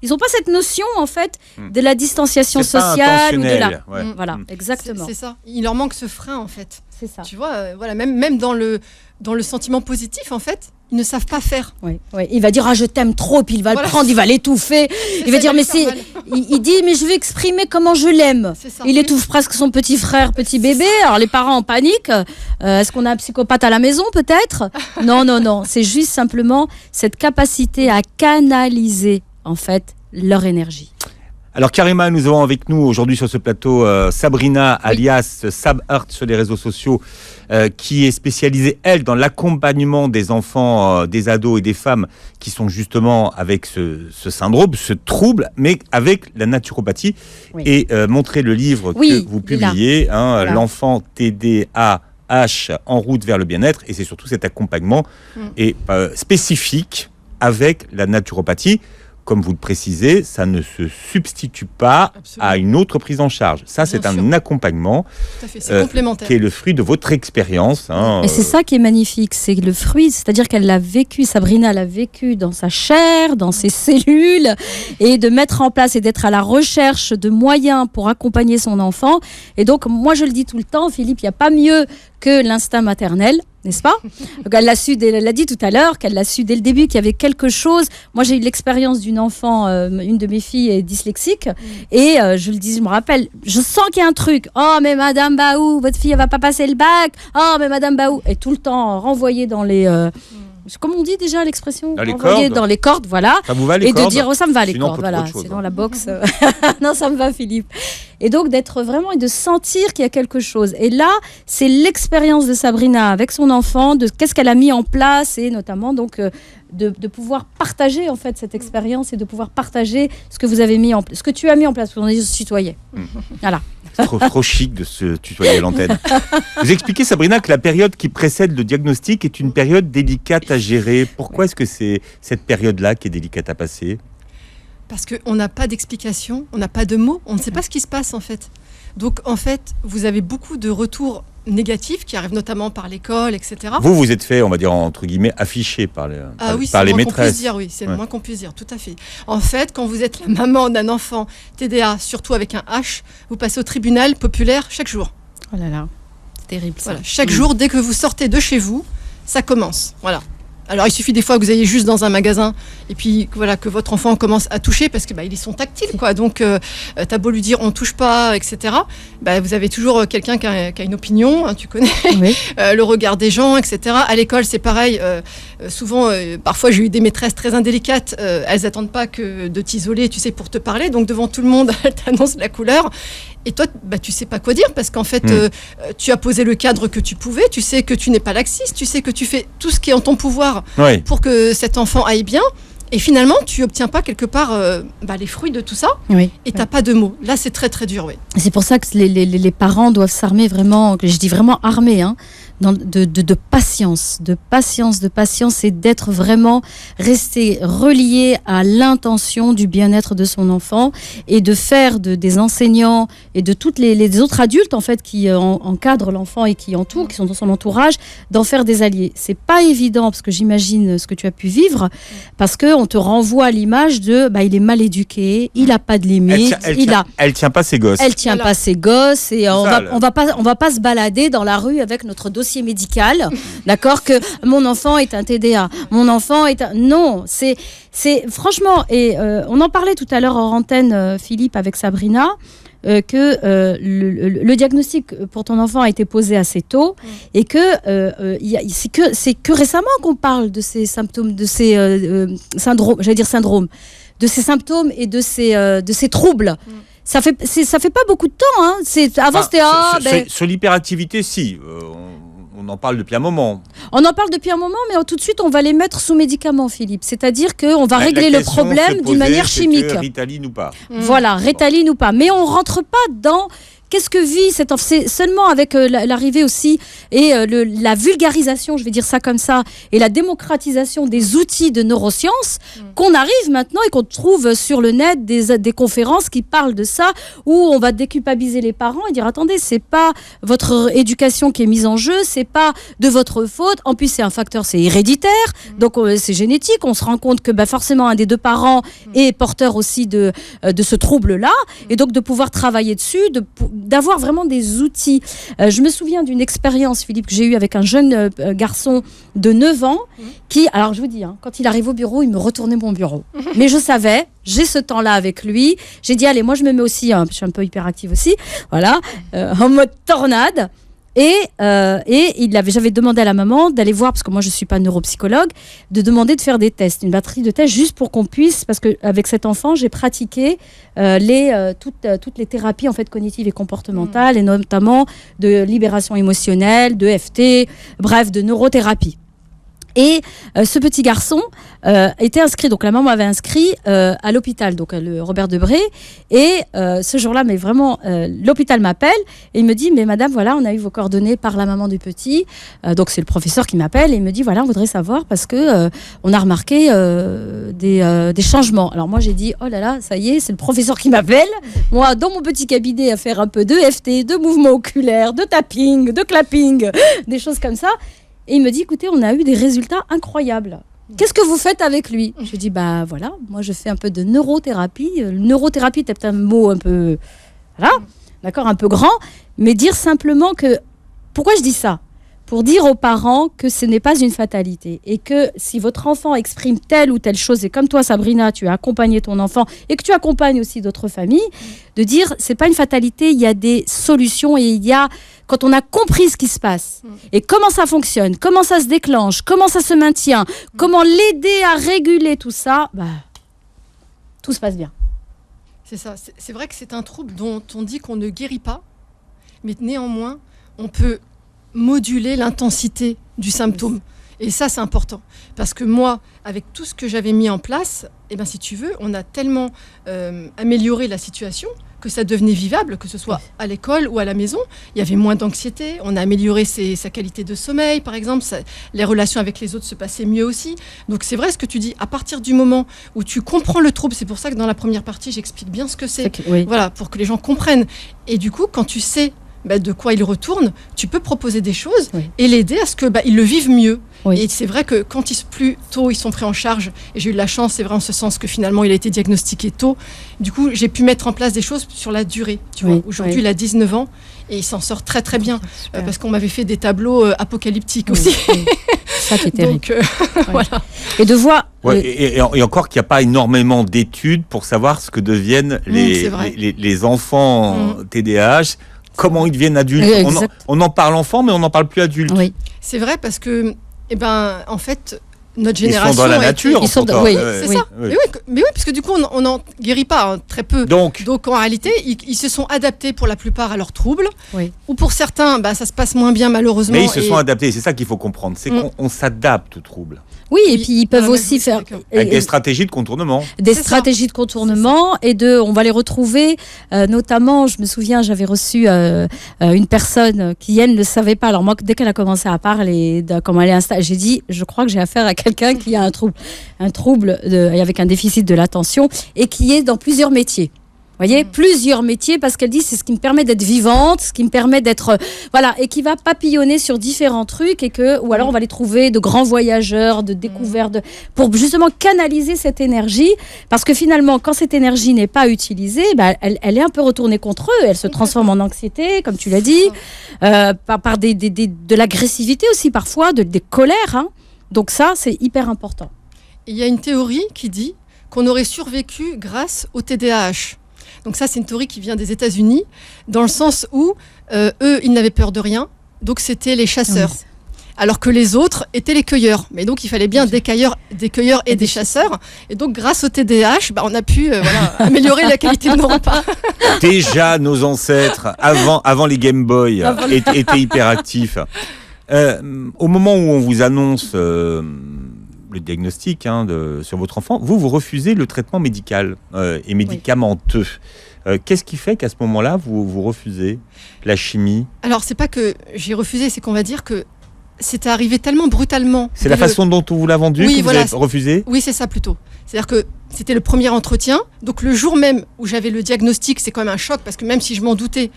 n'ont pas cette notion en fait de la distanciation sociale ou de la. Ouais. Voilà, exactement. C'est ça. Il leur manque ce frein en fait. C'est ça. Tu vois, voilà, même dans le sentiment positif en fait. Ils ne savent pas faire. Oui. Il va dire je t'aime trop, puis il va le prendre, il va l'étouffer. Il va dire il dit mais je vais exprimer comment je l'aime. Il étouffe presque son petit frère, petit bébé. Alors les parents en panique. Est-ce qu'on a un psychopathe à la maison peut-être ? Non. C'est juste simplement cette capacité à canaliser en fait leur énergie. Alors Karima, nous avons avec nous aujourd'hui sur ce plateau Sabrina, alias Sab Heart sur les réseaux sociaux, qui est spécialisée, elle, dans l'accompagnement des enfants, des ados et des femmes qui sont justement avec ce syndrome, ce trouble, mais avec la naturopathie. Oui. Et montrer le livre que vous publiez, voilà. L'enfant TDAH en route vers le bien-être, et c'est surtout cet accompagnement et spécifique avec la naturopathie. Comme vous le précisez, ça ne se substitue pas à une autre prise en charge. Ça, c'est un accompagnement complémentaire, qui est le fruit de votre expérience. Et c'est ça qui est magnifique, c'est le fruit, c'est-à-dire qu'elle l'a vécu, Sabrina l'a vécu dans sa chair, dans ses cellules, et de mettre en place et d'être à la recherche de moyens pour accompagner son enfant. Et donc, moi, je le dis tout le temps, Philippe, il n'y a pas mieux que l'instinct maternel, n'est-ce pas ? Donc elle l'a dit tout à l'heure, qu'elle l'a su dès le début, qu'il y avait quelque chose. Moi, j'ai eu l'expérience d'une enfant, une de mes filles est dyslexique, et je me rappelle, je sens qu'il y a un truc. Oh, mais Madame Baou, votre fille, elle va pas passer le bac. Oh, mais Madame Baou, et tout le temps renvoyée dans les... Comment on dit déjà l'expression ? Dans les cordes, voilà. Ça vous va les cordes ? Et de dire, ça me va les cordes, voilà. Chose, sinon la boxe... non, ça me va, Philippe. Et donc d'être vraiment et de sentir qu'il y a quelque chose. Et là, c'est l'expérience de Sabrina avec son enfant, de qu'est-ce qu'elle a mis en place, et notamment donc de pouvoir partager en fait cette expérience et de pouvoir partager ce que vous avez mis en place, ce que tu as mis en place, parce qu'on est tutoyé. Voilà. C'est trop chic de se tutoyer à l'antenne. Vous expliquez, Sabrina, que la période qui précède le diagnostic est une période délicate à gérer. Pourquoi est-ce que c'est cette période-là qui est délicate à passer ? Parce qu'on n'a pas d'explication, on n'a pas de mots, on ne sait pas ce qui se passe en fait. Donc en fait, vous avez beaucoup de retours négatifs qui arrivent notamment par l'école, etc. Vous êtes fait, on va dire entre guillemets, affiché par les maîtresses. C'est le moins qu'on puisse dire, tout à fait. En fait, quand vous êtes la maman d'un enfant TDA, surtout avec un H, vous passez au tribunal populaire chaque jour. Oh là là, c'est terrible ça. Voilà, chaque jour, dès que vous sortez de chez vous, ça commence. Voilà. Alors, il suffit des fois que vous ayez juste dans un magasin et puis voilà, que votre enfant commence à toucher parce que ils sont tactiles, quoi. Donc, t'as beau lui dire on touche pas, etc. Vous avez toujours quelqu'un qui a une opinion, hein, tu connais, oui. Le regard des gens, etc. À l'école, c'est pareil. Souvent, parfois, j'ai eu des maîtresses très indélicates. Elles attendent pas que de t'isoler, tu sais, pour te parler. Donc, devant tout le monde, elles t'annoncent la couleur. Et toi, tu sais pas quoi dire parce qu'en fait, tu as posé le cadre que tu pouvais. Tu sais que tu n'es pas laxiste. Tu sais que tu fais tout ce qui est en ton pouvoir pour que cet enfant aille bien. Et finalement, tu obtiens pas quelque part les fruits de tout ça, Oui. et t'as pas de mots. Là, c'est très très dur, oui. C'est pour ça que les parents doivent s'armer vraiment, je dis vraiment armés, de patience, et d'être vraiment resté relié à l'intention du bien-être de son enfant, et de faire des enseignants et de toutes les autres adultes en fait qui encadrent l'enfant et qui sont dans son entourage, d'en faire des alliés. C'est pas évident, parce que j'imagine ce que tu as pu vivre, parce que on te renvoie à l'image de il est mal éduqué, il a pas de limite, elle tient pas ses gosses. Elle tient pas ses gosses, et on va pas se balader dans la rue avec notre dossier médical, d'accord, que mon enfant est un TDA, mon enfant est un... Non, c'est franchement, et on en parlait tout à l'heure en antenne, Philippe, avec Sabrina, que le diagnostic pour ton enfant a été posé assez tôt, et que c'est que récemment qu'on parle de ces symptômes, de ces syndromes, de ces symptômes et de ces troubles. Ça fait pas beaucoup de temps. Avant, c'était... Sur l'hyperactivité, si. On en parle depuis un moment. On en parle depuis un moment, mais tout de suite, on va les mettre sous médicaments, Philippe. C'est-à-dire qu'on va régler le problème d'une manière chimique. Ritaline ou pas. Voilà, Ritaline ou pas. Mais on rentre pas dans... Qu'est-ce que vit cet enfant ? C'est seulement avec l'arrivée aussi et la vulgarisation, je vais dire ça comme ça, et la démocratisation des outils de neurosciences qu'on arrive maintenant et qu'on trouve sur le net des conférences qui parlent de ça, où on va déculpabiliser les parents et dire attendez, c'est pas votre éducation qui est mise en jeu, c'est pas de votre faute. En plus, c'est un facteur, c'est héréditaire, donc c'est génétique. On se rend compte que forcément un des deux parents est porteur aussi de ce trouble-là, et donc de pouvoir travailler dessus, d'avoir vraiment des outils. Je me souviens d'une expérience, Philippe, que j'ai eue avec un jeune garçon de 9 ans qui, alors je vous dis, quand il arrive au bureau, il me retournait mon bureau. Mais je savais, j'ai ce temps-là avec lui. J'ai dit, allez, moi je me mets aussi, je suis un peu hyperactive aussi, voilà, en mode tornade. Et j'avais demandé à la maman d'aller voir, parce que moi je ne suis pas neuropsychologue, de demander de faire des tests, une batterie de tests, juste pour qu'on puisse, parce qu'avec cet enfant, j'ai pratiqué toutes les thérapies en fait, cognitives et comportementales, et notamment de libération émotionnelle, de FT, bref, de neurothérapie. Et ce petit garçon était inscrit, donc la maman avait inscrit à l'hôpital, donc le Robert Debré. Et ce jour-là, mais vraiment, l'hôpital m'appelle et il me dit, mais madame, voilà, on a eu vos coordonnées par la maman du petit. Donc c'est le professeur qui m'appelle et il me dit, voilà, on voudrait savoir parce que on a remarqué des changements. Alors moi j'ai dit, oh là là, ça y est, c'est le professeur qui m'appelle. Moi, dans mon petit cabinet, à faire un peu de FT, de mouvements oculaires, de tapping, de clapping, des choses comme ça. Et il me dit, écoutez, on a eu des résultats incroyables. Qu'est-ce que vous faites avec lui ? Je dis, voilà, moi je fais un peu de neurothérapie. Neurothérapie, c'est peut-être un mot un peu, voilà, d'accord, un peu grand, mais dire simplement que, pourquoi je dis ça ? Pour dire aux parents que ce n'est pas une fatalité et que si votre enfant exprime telle ou telle chose, et comme toi Sabrina, tu as accompagné ton enfant et que tu accompagnes aussi d'autres familles, de dire c'est pas une fatalité, il y a des solutions et il y a, quand on a compris ce qui se passe et comment ça fonctionne, comment ça se déclenche, comment ça se maintient, comment l'aider à réguler tout ça, tout se passe bien. C'est ça, c'est vrai que c'est un trouble dont on dit qu'on ne guérit pas, mais néanmoins, on peut moduler l'intensité du symptôme. Et ça, c'est important. Parce que moi, avec tout ce que j'avais mis en place, si tu veux, on a tellement amélioré la situation que ça devenait vivable, que ce soit à l'école ou à la maison. Il y avait moins d'anxiété, on a amélioré sa qualité de sommeil, par exemple. Les relations avec les autres se passaient mieux aussi. Donc c'est vrai ce que tu dis. À partir du moment où tu comprends le trouble, c'est pour ça que dans la première partie, j'explique bien ce que c'est. Voilà, pour que les gens comprennent. Et du coup, quand tu sais de quoi il retourne, tu peux proposer des choses et l'aider à ce que il le vive mieux. Et c'est vrai que quand plus tôt ils sont pris en charge, et j'ai eu de la chance, c'est vrai en ce sens que finalement il a été diagnostiqué tôt, du coup j'ai pu mettre en place des choses sur la durée. Tu vois, aujourd'hui il a 19 ans et il s'en sort très très bien parce qu'on m'avait fait des tableaux apocalyptiques aussi. Ça qui est terrible. Donc, voilà. Et de voir... et encore qu'il n'y a pas énormément d'études pour savoir ce que deviennent les enfants TDAH. Comment ils deviennent adultes. On en parle enfant, mais on n'en parle plus adulte. C'est vrai parce que, en fait, notre génération. Ils sont dans la nature. Ils sont pourtant. oui, C'est oui. ça. Mais oui, parce que du coup, on n'en guérit pas très peu. Donc, En réalité, ils se sont adaptés pour la plupart à leurs troubles. Oui. Ou pour certains, ça se passe moins bien malheureusement. mais ils se sont adaptés. C'est ça qu'il faut comprendre. C'est qu'on s'adapte aux troubles. Oui, et puis ils peuvent Dans la aussi faire Avec des stratégies de contournement. des C'est stratégies de contournement on va les retrouver notamment, je me souviens, j'avais reçu une personne qui elle ne savait pas. Alors moi, dès qu'elle a commencé à parler de comment elle est installée, j'ai dit, je crois que j'ai affaire à quelqu'un qui a un trouble avec un déficit de l'attention et qui est dans plusieurs métiers. Vous voyez, plusieurs métiers, parce qu'elle dit c'est ce qui me permet d'être vivante, ce qui me permet d'être voilà, et qui va papillonner sur différents trucs ou alors on va les trouver de grands voyageurs, de découvertes, pour justement canaliser cette énergie, parce que finalement quand cette énergie n'est pas utilisée, elle est un peu retournée contre eux, elle se transforme en anxiété, comme tu l'as dit, par de l'agressivité aussi parfois, des colères. Hein. Donc ça c'est hyper important. Il y a une théorie qui dit qu'on aurait survécu grâce au TDAH. Donc ça, c'est une théorie qui vient des États-Unis, dans le sens où eux, ils n'avaient peur de rien, donc c'était les chasseurs. Oui. Alors que les autres étaient les cueilleurs. Mais donc, il fallait bien des cueilleurs et des chasseurs. Et donc, grâce au TDAH, on a pu améliorer la qualité de nos repas. Déjà, nos ancêtres, avant les Game Boy, étaient hyperactifs. Au moment où on vous annonce le diagnostic sur votre enfant, vous refusez le traitement médical et médicamenteux. Qu'est-ce qui fait qu'à ce moment-là, vous refusez la chimie ? Alors, c'est pas que j'ai refusé, c'est qu'on va dire que c'était arrivé tellement brutalement. C'est la façon dont on vous l'a vendu que vous avez refusé ? Oui, c'est ça plutôt. C'est-à-dire que c'était le premier entretien. Donc, le jour même où j'avais le diagnostic, c'est quand même un choc, parce que même si je m'en doutais,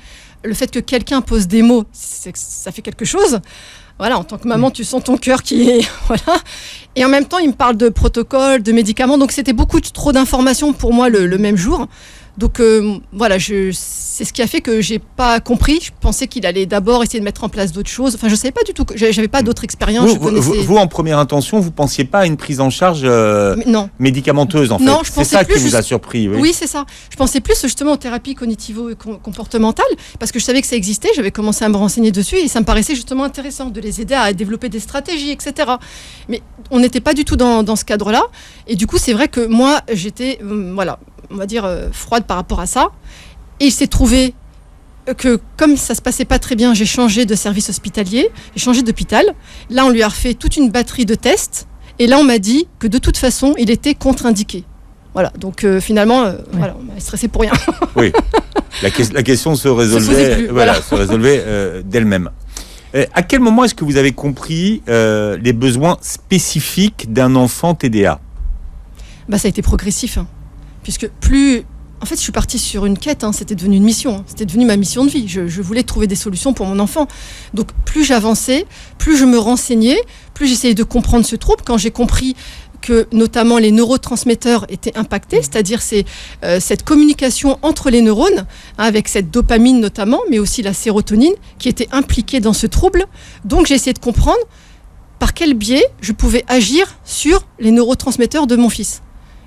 le fait que quelqu'un pose des mots, ça fait quelque chose. Voilà, en tant que maman, tu sens ton cœur qui est... Voilà. Et en même temps, il me parle de protocoles, de médicaments. Donc, c'était beaucoup trop d'informations pour moi le même jour. Donc, voilà, c'est ce qui a fait que j'ai pas compris. Je pensais qu'il allait d'abord essayer de mettre en place d'autres choses. Enfin, je savais pas du tout. J'avais pas d'autres expériences. Vous, en première intention, vous pensiez pas à une prise en charge médicamenteuse, en fait. Non, je pensais c'est ça plus qui vous a surpris. Oui, c'est ça. Je pensais plus justement aux thérapies cognitivo-comportementales, parce que je savais que ça existait. J'avais commencé à me renseigner dessus et ça me paraissait justement intéressant de les aider à développer des stratégies, etc. Mais on n'était pas du tout dans ce cadre-là. Et du coup, c'est vrai que moi, j'étais, on va dire, froide par rapport à ça. Et il s'est trouvé que comme ça se passait pas très bien, j'ai changé de service hospitalier, j'ai changé d'hôpital. Là, on lui a refait toute une batterie de tests. Et là, on m'a dit que de toute façon, il était contre-indiqué. Voilà, donc finalement, on m'a stressé pour rien. Oui, la question se résolvait, se résolvait d'elle-même. À quel moment est-ce que vous avez compris les besoins spécifiques d'un enfant TDA ? Ça a été progressif, puisque en fait, je suis partie sur une quête, c'était devenu une mission, c'était devenu ma mission de vie. Je voulais trouver des solutions pour mon enfant. Donc, plus j'avançais, plus je me renseignais, plus j'essayais de comprendre ce trouble. Quand j'ai compris que, notamment, les neurotransmetteurs étaient impactés, c'est-à-dire cette communication entre les neurones, avec cette dopamine notamment, mais aussi la sérotonine, qui était impliquée dans ce trouble. Donc, j'ai essayé de comprendre par quel biais je pouvais agir sur les neurotransmetteurs de mon fils.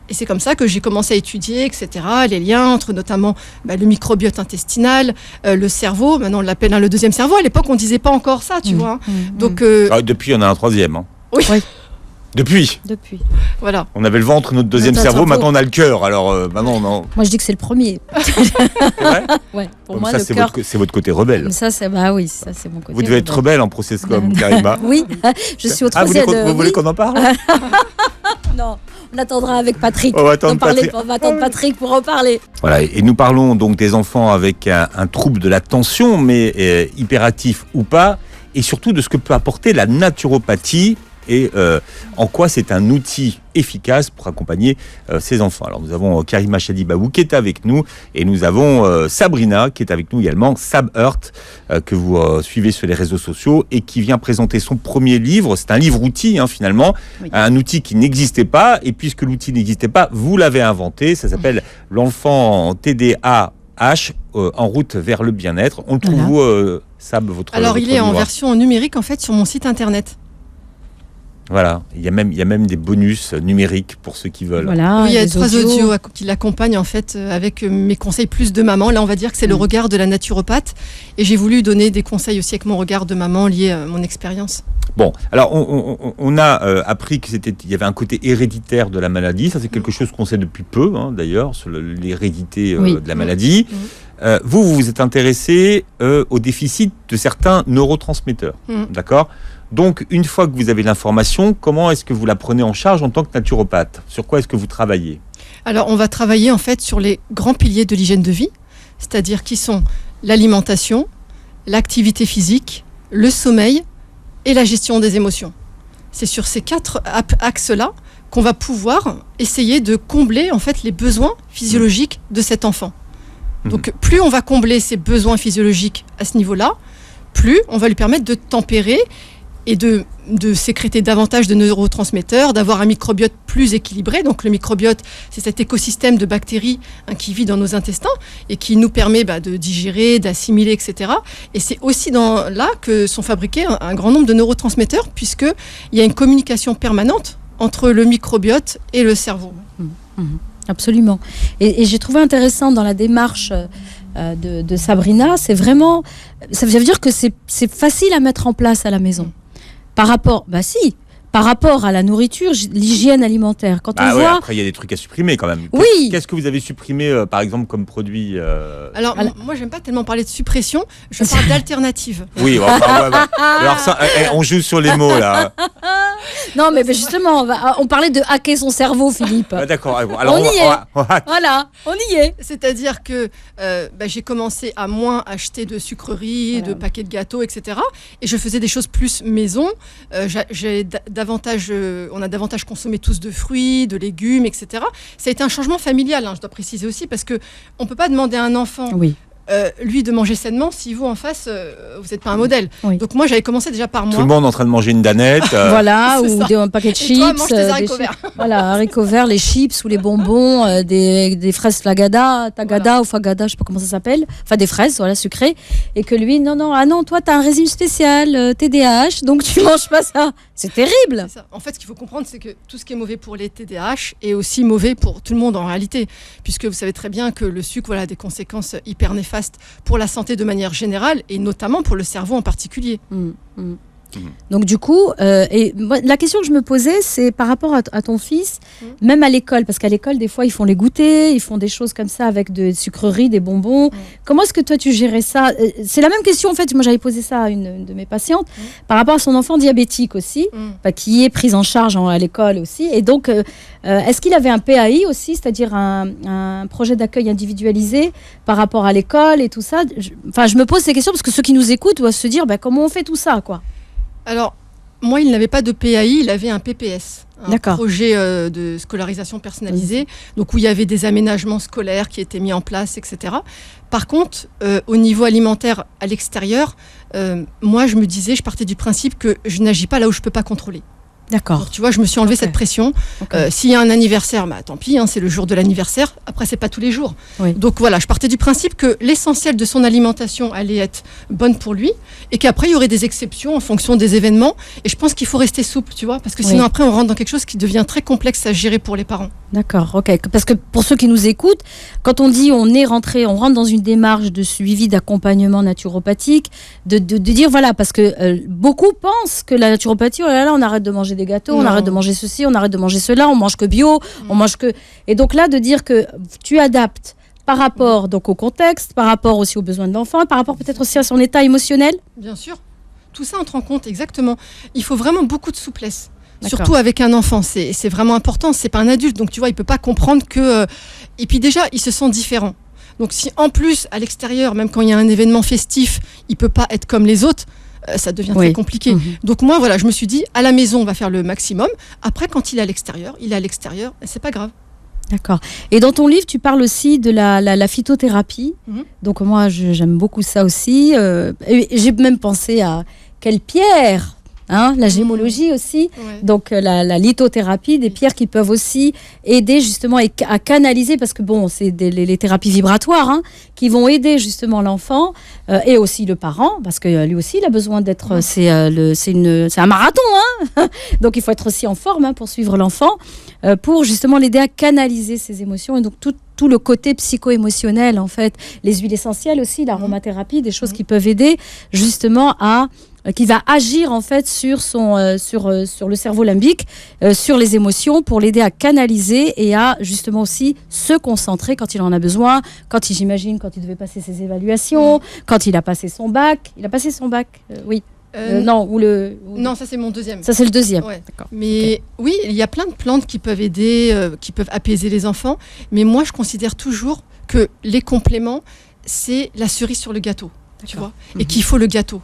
Et c'est comme ça que j'ai commencé à étudier, etc., les liens entre notamment le microbiote intestinal, le cerveau. Maintenant, on l'appelle le deuxième cerveau. À l'époque, on ne disait pas encore ça, tu vois. Donc, depuis, on a un troisième. Oui. Depuis. Voilà. On avait le ventre, notre deuxième cerveau. Maintenant, on a le cœur. Alors, maintenant, non. Moi, je dis que c'est le premier. C'est vrai ? Ouais. Pour donc moi, ça, le cœur. c'est votre côté rebelle. Ça, c'est mon côté. Vous devez être rebelle en processcom, Karima. Oui, je suis au troisième. Vous voulez qu'on en parle ? Non, on attendra avec Patrick. On va attendre Patrick pour en parler. Voilà, et nous parlons donc des enfants avec un trouble de l'attention, mais hyperactif ou pas, et surtout de ce que peut apporter la naturopathie et en quoi c'est un outil efficace pour accompagner ces enfants. Alors nous avons Karima Chadibabou qui est avec nous et nous avons Sabrina qui est avec nous également, Sab Heart, que vous suivez sur les réseaux sociaux et qui vient présenter son premier livre. C'est un livre-outil finalement, un outil qui n'existait pas, et puisque l'outil n'existait pas, vous l'avez inventé. Ça s'appelle L'enfant TDAH en route vers le bien-être. On le trouve où, Sab, votre Alors il est en livre version numérique en fait sur mon site internet. Voilà, il y a même des bonus numériques pour ceux qui veulent. Voilà, oui, il y a 3 audios qui l'accompagnent en fait avec mes conseils plus de maman. Là, on va dire que c'est le regard de la naturopathe. Et j'ai voulu donner des conseils aussi avec mon regard de maman lié à mon expérience. Bon, alors on a appris qu'il y avait un côté héréditaire de la maladie. Ça, c'est quelque chose qu'on sait depuis peu, hein, d'ailleurs, sur l'hérédité de la maladie. Vous vous êtes intéressé au déficit de certains neurotransmetteurs, d'accord ? Donc, une fois que vous avez l'information, comment est-ce que vous la prenez en charge en tant que naturopathe ? Sur quoi est-ce que vous travaillez ? Alors, on va travailler en fait sur les grands piliers de l'hygiène de vie, c'est-à-dire qui sont l'alimentation, l'activité physique, le sommeil et la gestion des émotions. C'est sur ces 4 axes-là qu'on va pouvoir essayer de combler en fait les besoins physiologiques de cet enfant. Donc, plus on va combler ses besoins physiologiques à ce niveau-là, plus on va lui permettre de tempérer et de sécréter davantage de neurotransmetteurs, d'avoir un microbiote plus équilibré. Donc le microbiote, c'est cet écosystème de bactéries qui vit dans nos intestins et qui nous permet de digérer, d'assimiler, etc. Et c'est aussi là que sont fabriqués un grand nombre de neurotransmetteurs, puisqu'il y a une communication permanente entre le microbiote et le cerveau. Absolument. Et j'ai trouvé intéressant dans la démarche de Sabrina, c'est vraiment... Ça veut dire que c'est facile à mettre en place à la maison. Par rapport à la nourriture, l'hygiène alimentaire. Quand on voit... Après, il y a des trucs à supprimer quand même. Oui. Qu'est-ce que vous avez supprimé, par exemple, comme produit Alors, moi, j'aime pas tellement parler de suppression, je parle d'alternative. Oui, alors ça, on joue sur les mots, là. Non, mais justement, on parlait de hacker son cerveau, Philippe. D'accord. Alors, on y est. Voilà, on y est. C'est-à-dire que j'ai commencé à moins acheter de sucreries, de paquets de gâteaux, etc. Et je faisais des choses plus maison. On a davantage consommé tous de fruits, de légumes, etc. Ça a été un changement familial, je dois préciser aussi, parce qu'on ne peut pas demander à un enfant... lui de manger sainement si vous en face vous n'êtes pas un modèle. Donc moi j'avais commencé déjà par moi. Tout le monde en train de manger une danette. Voilà, ou un paquet de chips. Toi, mange tes haricots verts. Voilà, haricots verts, les chips ou les bonbons, des fraises tagada ou fagada, je sais pas comment ça s'appelle. Enfin des fraises, sucrées. Et que lui, non, toi t'as un régime spécial, TDAH, donc tu manges pas ça. C'est terrible. C'est ça. En fait, ce qu'il faut comprendre, c'est que tout ce qui est mauvais pour les TDAH est aussi mauvais pour tout le monde en réalité, puisque vous savez très bien que le sucre a des conséquences hyper néfastes pour la santé de manière générale et notamment pour le cerveau en particulier. Donc du coup, la question que je me posais, c'est par rapport à ton fils, même à l'école, parce qu'à l'école, des fois, ils font les goûters, ils font des choses comme ça avec des sucreries, des bonbons. Comment est-ce que toi, tu gérais ça ? C'est la même question, en fait, moi j'avais posé ça à une de mes patientes, par rapport à son enfant diabétique aussi, qui est prise en charge à l'école aussi. Et donc, est-ce qu'il avait un PAI aussi, c'est-à-dire un projet d'accueil individualisé par rapport à l'école et tout ça ? Je me pose ces questions parce que ceux qui nous écoutent doivent se dire, comment on fait tout ça, quoi ? Alors, moi, il n'avait pas de PAI, il avait un PPS, un projet de scolarisation personnalisée, donc où il y avait des aménagements scolaires qui étaient mis en place, etc. Par contre, au niveau alimentaire à l'extérieur, moi, je partais du principe que je n'agis pas là où je ne peux pas contrôler. D'accord. Donc, tu vois, je me suis enlevé cette pression. S'il y a un anniversaire, tant pis, c'est le jour de l'anniversaire. Après, c'est pas tous les jours. Donc voilà, je partais du principe que l'essentiel de son alimentation allait être bonne pour lui et qu'après, il y aurait des exceptions en fonction des événements. Et je pense qu'il faut rester souple, tu vois, parce que sinon, après, on rentre dans quelque chose qui devient très complexe à gérer pour les parents. D'accord, ok. Parce que pour ceux qui nous écoutent, quand on dit on rentre dans une démarche de suivi d'accompagnement naturopathique, de dire voilà, parce que beaucoup pensent que la naturopathie, oh là là, on arrête de manger des gâteaux, on arrête de manger ceci, on arrête de manger cela, on mange que bio, on mange que... Et donc là, de dire que tu adaptes par rapport donc au contexte, par rapport aussi aux besoins de l'enfant, par rapport peut-être aussi à son état émotionnel. Bien sûr. Tout ça entre en compte, exactement. Il faut vraiment beaucoup de souplesse. Surtout avec un enfant, c'est vraiment important. C'est pas un adulte, donc tu vois, il peut pas comprendre que... Et puis déjà, il se sent différent. Donc si en plus, à l'extérieur, même quand il y a un événement festif, il peut pas être comme les autres, ça devient très compliqué. Donc moi, voilà, je me suis dit, à la maison, on va faire le maximum. Après, quand il est à l'extérieur, c'est pas grave. D'accord. Et dans ton livre, tu parles aussi de la phytothérapie. Donc moi, j'aime beaucoup ça aussi. J'ai même pensé à quelle pierre, la gémologie aussi. Donc la lithothérapie, des pierres qui peuvent aussi aider justement à canaliser, parce que c'est les thérapies vibratoires qui vont aider justement l'enfant et aussi le parent, parce que lui aussi il a besoin d'être... C'est un marathon, donc il faut être aussi en forme pour suivre l'enfant, pour justement l'aider à canaliser ses émotions, et donc tout le côté psycho-émotionnel en fait, les huiles essentielles aussi, l'aromathérapie, des choses qui peuvent aider justement à qui va agir en fait sur sur le cerveau limbique, sur les émotions, pour l'aider à canaliser et à justement aussi se concentrer quand il en a besoin, quand il devait passer ses évaluations, quand il a passé son bac. Il a passé son bac, oui. Non, Non, ça c'est mon deuxième. Ça c'est le deuxième. Ouais. D'accord. Mais oui, il y a plein de plantes qui peuvent aider, qui peuvent apaiser les enfants. Mais moi, je considère toujours que les compléments, c'est la cerise sur le gâteau, tu vois, et qu'il faut le gâteau.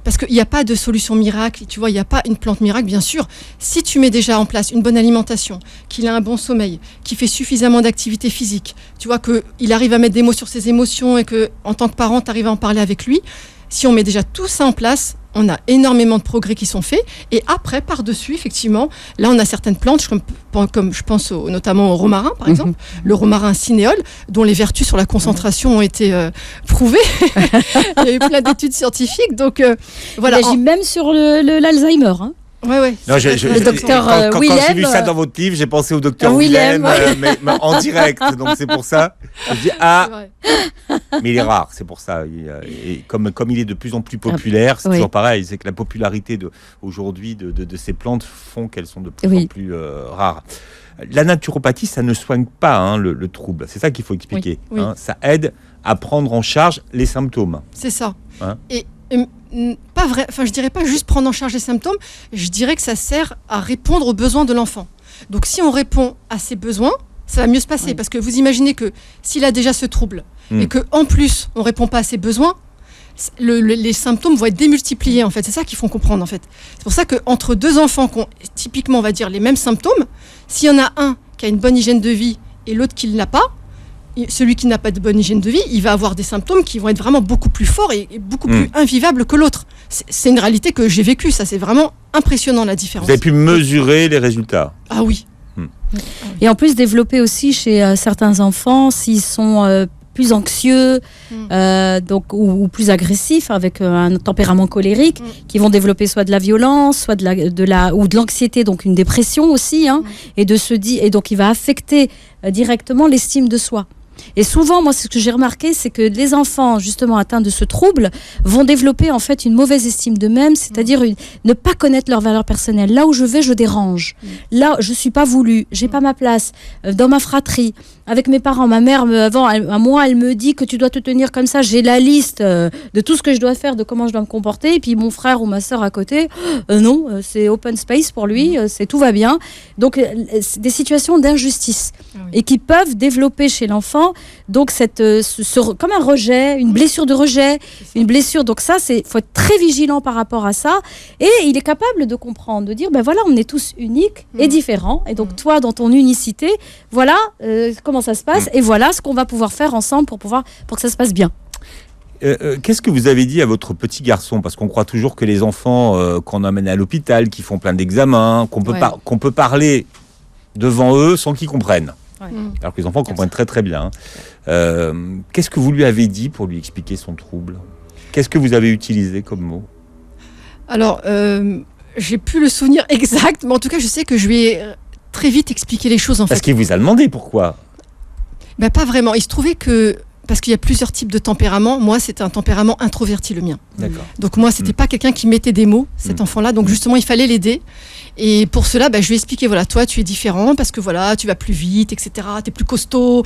Parce qu'il n'y a pas de solution miracle, tu vois, il n'y a pas une plante miracle, bien sûr. Si tu mets déjà en place une bonne alimentation, qu'il a un bon sommeil, qu'il fait suffisamment d'activité physique, tu vois, qu'il arrive à mettre des mots sur ses émotions et que, en tant que parent, tu arrives à en parler avec lui, si on met déjà tout ça en place, on a énormément de progrès qui sont faits. Et après, par-dessus, effectivement, là, on a certaines plantes, comme je pense notamment au romarin, par exemple, le romarin cinéole, dont les vertus sur la concentration ont été prouvées. Il y a eu plein d'études scientifiques. Donc, voilà. Il agit même sur l'Alzheimer. Hein. Ouais. Non, Le docteur quand Willem. j'ai vu ça dans votre livre, j'ai pensé au docteur Willem, Willem, mais en direct. Donc c'est pour ça. Je dis mais il est rare. C'est pour ça. Et comme il est de plus en plus populaire, c'est toujours pareil. C'est que la popularité aujourd'hui de ces plantes font qu'elles sont de plus en plus rares. La naturopathie, ça ne soigne pas le trouble. C'est ça qu'il faut expliquer. Oui. Ça aide à prendre en charge les symptômes. C'est ça. Et pas vrai, enfin je dirais pas juste prendre en charge les symptômes, je dirais que ça sert à répondre aux besoins de l'enfant. Donc si on répond à ses besoins, ça va mieux se passer, parce que vous imaginez que s'il a déjà ce trouble et que en plus on répond pas à ses besoins, les symptômes vont être démultipliés en fait. C'est ça qu'il faut comprendre en fait. C'est pour ça que entre deux enfants qui ont typiquement on va dire les mêmes symptômes, s'il y en a un qui a une bonne hygiène de vie et l'autre qui ne l'a pas, celui qui n'a pas de bonne hygiène de vie, il va avoir des symptômes qui vont être vraiment beaucoup plus forts et beaucoup plus invivables que l'autre. C'est une réalité que j'ai vécue, ça c'est vraiment impressionnant la différence. Vous avez pu mesurer les résultats? Ah oui. Et en plus développer aussi chez certains enfants, s'ils sont plus anxieux donc, ou plus agressifs, avec un tempérament colérique, qui vont développer soit de la violence, soit ou de l'anxiété, donc une dépression aussi, et donc il va affecter directement l'estime de soi. Et souvent, moi, ce que j'ai remarqué, c'est que les enfants, justement, atteints de ce trouble, vont développer, en fait, une mauvaise estime d'eux-mêmes, c'est-à-dire ne pas connaître leur valeur personnelle. Là où je vais, je dérange. Là, je suis pas voulu, j'ai pas ma place. Dans ma fratrie, avec mes parents, ma mère, à moi, elle me dit que tu dois te tenir comme ça. J'ai la liste de tout ce que je dois faire, de comment je dois me comporter. Et puis, mon frère ou ma sœur à côté, non, c'est open space pour lui, tout va bien. Donc, c'est des situations d'injustice et qui peuvent développer chez l'enfant donc comme un rejet, une blessure de rejet, une blessure. Donc ça, faut être très vigilant par rapport à ça. Et il est capable de comprendre, de dire, ben voilà, on est tous uniques et différents. Et donc toi, dans ton unicité, voilà comment ça se passe. Et voilà ce qu'on va pouvoir faire ensemble pour que ça se passe bien. Qu'est-ce que vous avez dit à votre petit garçon? Parce qu'on croit toujours que les enfants qu'on emmène à l'hôpital, qui font plein d'examens, qu'on peut parler devant eux sans qu'ils comprennent. Alors que les enfants comprennent très très bien. Qu'est-ce que vous lui avez dit pour lui expliquer son trouble? Qu'est-ce que vous avez utilisé comme mot? Alors, j'ai plus le souvenir exact, mais en tout cas, je sais que je lui ai très vite expliqué les choses en fait. Parce qu'il vous a demandé pourquoi? Ben, pas vraiment. Il se trouvait que, parce qu'il y a plusieurs types de tempéraments, moi c'était un tempérament introverti le mien. D'accord. Donc moi c'était pas quelqu'un qui mettait des mots, cet enfant-là, donc justement il fallait l'aider. Et pour cela, je lui ai expliqué, voilà, toi tu es différent parce que voilà, tu vas plus vite, etc. Tu es plus costaud,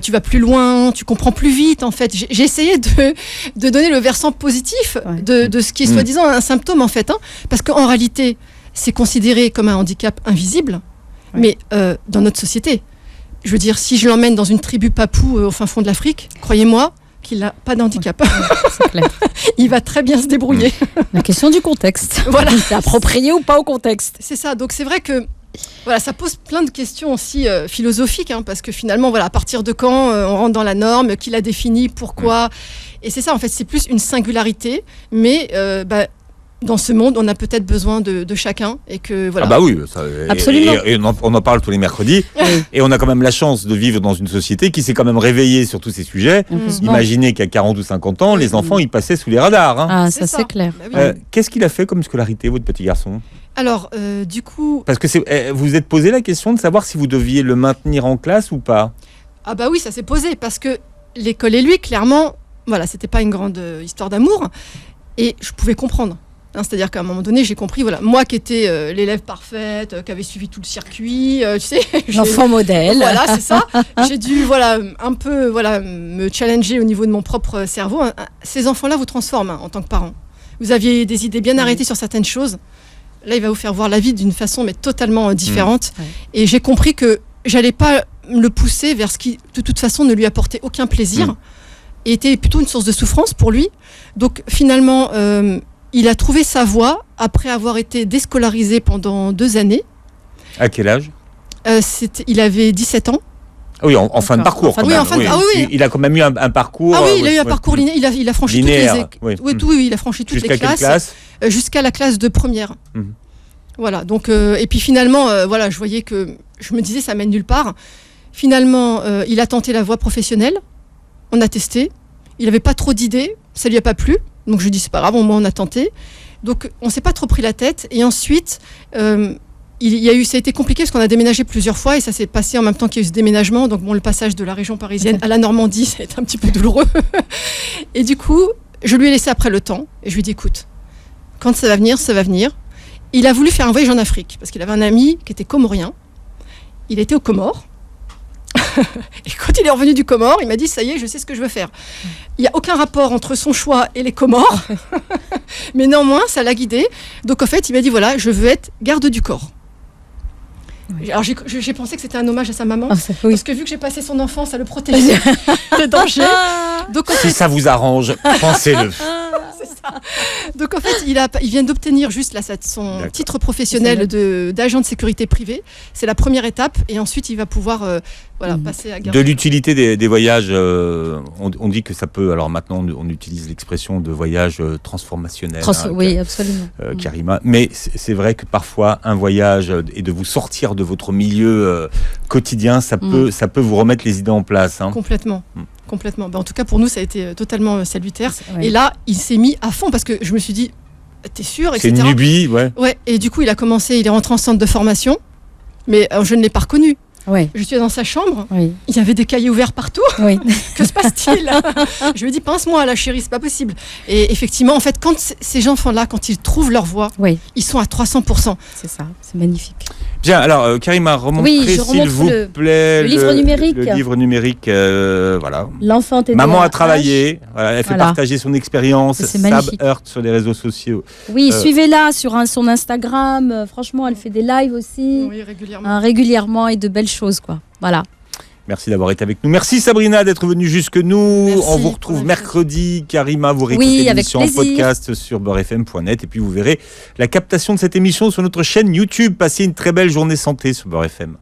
tu vas plus loin, tu comprends plus vite en fait. J'ai essayé de donner le versant positif de ce qui est soi-disant un symptôme en fait, parce qu'en réalité c'est considéré comme un handicap invisible, mais dans notre société. Je veux dire, si je l'emmène dans une tribu papou au fin fond de l'Afrique, croyez-moi qu'il n'a pas d'handicap. C'est clair. Il va très bien se débrouiller. La question du contexte. Voilà. C'est approprié ou pas au contexte. C'est ça. Donc c'est vrai que voilà, ça pose plein de questions aussi philosophiques, parce que finalement, voilà, à partir de quand on rentre dans la norme, qui la définit, pourquoi. Et c'est ça, en fait, c'est plus une singularité, mais dans ce monde, on a peut-être besoin de chacun et que voilà. Ah bah oui, ça, absolument. Et on en parle tous les mercredis. Et on a quand même la chance de vivre dans une société qui s'est quand même réveillée sur tous ces sujets. Imaginez qu'à 40 ou 50 ans, les enfants, ils passaient sous les radars. Ah, ça c'est clair. Bah oui. Qu'est-ce qu'il a fait comme scolarité, votre petit garçon? Alors, du coup... Parce que vous vous êtes posé la question de savoir si vous deviez le maintenir en classe ou pas? Ah bah oui, ça s'est posé, parce que l'école et lui, clairement, voilà, c'était pas une grande histoire d'amour. Et je pouvais comprendre. Hein, c'est-à-dire qu'à un moment donné, j'ai compris, voilà, moi qui étais l'élève parfaite, qui avait suivi tout le circuit, tu sais, L'enfant modèle. Voilà, c'est ça. J'ai dû, un peu, me challenger au niveau de mon propre cerveau. Ces enfants-là vous transforment en tant que parent. Vous aviez des idées bien arrêtées sur certaines choses. Là, il va vous faire voir la vie d'une façon, mais totalement différente. Et j'ai compris que j'allais pas le pousser vers ce qui, de toute façon, ne lui apportait aucun plaisir et était plutôt une source de souffrance pour lui. Donc, finalement, il a trouvé sa voie après avoir été déscolarisé pendant 2 années. À quel âge ? Il avait 17 ans. Oui, en fin de parcours. Il a quand même eu un parcours. Ah oui, il a eu un parcours linéaire. Il a franchi linéaire, il a franchi toutes les classes. Jusqu'à la classe de première. Voilà. Donc, et puis finalement, je voyais que je me disais, ça mène nulle part. Finalement, il a tenté la voie professionnelle. On a testé. Il n'avait pas trop d'idées. Ça lui a pas plu. Donc je lui dis, c'est pas grave, au moins on a tenté. Donc on s'est pas trop pris la tête. Et ensuite, ça a été compliqué parce qu'on a déménagé plusieurs fois et ça s'est passé en même temps qu'il y a eu ce déménagement. Donc le passage de la région parisienne à la Normandie, ça a été un petit peu douloureux. Et du coup, je lui ai laissé après le temps et je lui ai dit, écoute, quand ça va venir, ça va venir. Il a voulu faire un voyage en Afrique parce qu'il avait un ami qui était comorien. Il était aux Comores. Et quand il est revenu du Comore, il m'a dit, ça y est, je sais ce que je veux faire. Il n'y a aucun rapport entre son choix et les Comores, mais néanmoins, ça l'a guidé. Donc en fait, il m'a dit, voilà, je veux être garde du corps. Oui. Alors j'ai pensé que c'était un hommage à sa maman, parce que vu que j'ai passé son enfance à le protéger des dangers. Donc, en fait, si ça vous arrange, pensez-le. C'est ça. Donc en fait, il vient d'obtenir juste là, son titre professionnel d'agent de sécurité privée. C'est la première étape, et ensuite il va pouvoir passer à garde. De l'utilité des voyages, on dit que ça peut. Alors maintenant, on utilise l'expression de voyage transformationnel. Oui, absolument. Karima. Mais c'est vrai que parfois, un voyage et de vous sortir de votre milieu quotidien, ça peut vous remettre les idées en place. Hein. Complètement. Complètement. En tout cas, pour nous, ça a été totalement salutaire. Et là, il s'est mis à fond parce que je me suis dit, t'es sûr, etc. C'est une lubie, ouais. Et du coup, il est rentré en centre de formation, mais je ne l'ai pas reconnu. Je suis dans sa chambre, il y avait des cahiers ouverts partout. Que se passe-t-il? Je lui ai dit, pince-moi là, chérie, c'est pas possible. Et effectivement, en fait, quand ces enfants-là, quand ils trouvent leur voie, ils sont à 300%. C'est ça, c'est magnifique. Bien, alors Karima, remontrez s'il vous plaît le livre numérique. Le livre numérique, voilà. L'enfant TDAH. Maman a travaillé, elle fait partager son expérience. Sab Heurt sur les réseaux sociaux. Oui, suivez-la sur son Instagram. Franchement, elle fait des lives aussi. Oui, régulièrement. Régulièrement et de belles choses, quoi. Voilà. Merci d'avoir été avec nous. Merci Sabrina d'être venue jusque nous. Merci, on vous retrouve mercredi. Karima, vous réécoutez l'émission en podcast sur beurrefm.net et puis vous verrez la captation de cette émission sur notre chaîne YouTube. Passez une très belle journée santé sur Beurre FM.